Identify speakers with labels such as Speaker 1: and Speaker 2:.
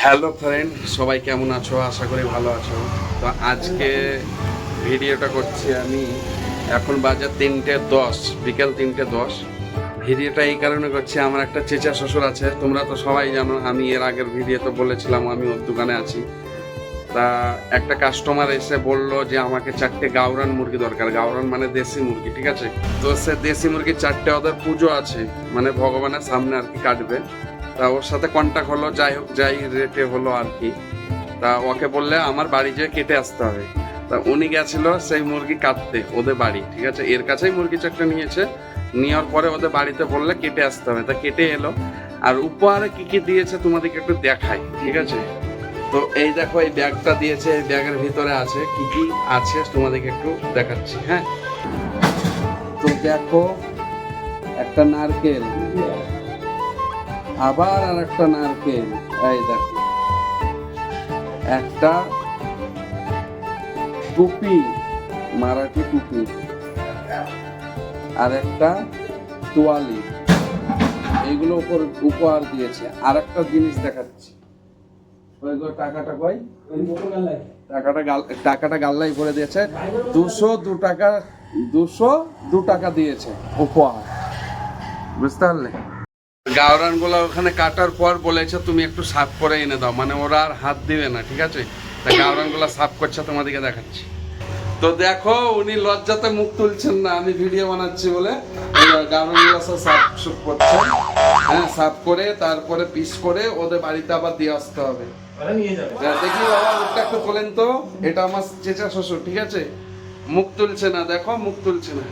Speaker 1: Hello friend, সবাই কেমন আছো? আশা করি ভালো আছো। তো আজকে ভিডিওটা করছি আমি। এখন বাজে 3:10, বিকেল 3:10। ভিডিওটা এই কারণে করছি, আমার একটা চেচা শ্বশুর আছে, তোমরা তো সবাই জানো। আমি এর আগের ভিডিওতে বলেছিলাম আমি ওর দোকানে আছি। তা একটা কাস্টমার এসে বললো যে আমাকে 4টে গাওরান মুরগি দরকার। গাওরান মানে দেশি মুরগি, ঠিক আছে? তো সে দেশি মুরগি 4টে, ওদের পুজো আছে, মানে ভগবানের সামনে আর কি কাটবে। তা ওর সাথে কন্ট্যাক্ট হলো, যাই হোক যাই রেটে হলো আর কি। তা ওকে বললে আমার বাড়ি যেয়ে কেটে আসতে হবে। তা উনি গেছিল সেই মুরগি কাটতে ওদের বাড়ি, ঠিক আছে? এর কাছেই মুরগি 4টে নিয়েছে। নেওয়ার পরে ওদের বাড়িতে বললে কেটে আসতে হবে। তা কেটে এলো। আর উপহারে কি কি দিয়েছে তোমাদেরকে একটু দেখাই, ঠিক আছে? তো এই দেখো, এই ব্যাগটা দিয়েছে, এই ব্যাগের ভিতরে আছে কি কি আছে তোমাদেরকে একটু দেখাচ্ছি। হ্যাঁ, তো দেখো, একটা নারকেল, আবার আর একটা নারকেল, এই দেখো একটা টুপি, মারাঠি টুপি, আর একটা তোয়ালি। এইগুলো উপহার দিয়েছে। আর একটা জিনিস দেখাচ্ছি, টাকাটা কই? টাকাটা গাল্লাই করে দিয়েছে। 202 টাকা, 202 টাকা দিয়েছে উপহার, বুঝতে পারলে? গাওরান গুলো ওখানে কাটার পর বলেছে তুমি একটু সাফ করে এনে দাও, মানে ওরা আর হাত দিবে না, ঠিক আছে? তা গাওরান গুলো সাফ করছে, তোমাদেরকে দেখাচ্ছি। তো দেখো, উনি লজ্জাতে মুখ তুলছেন না, আমি ভিডিও বানাচ্ছি বলে। গাওরান গুলো সব সাফ করছে। হ্যাঁ, সাফ করে তারপরে পিস করে ওদের বাড়িতে আবার দিয়ে আসতে হবে। দেখি বাবা, মুখটা একটু তোলেন তো। এটা আমার চেচা শ্বশুর, ঠিক আছে? মুখ তুলছে না, দেখো মুখ তুলছে না।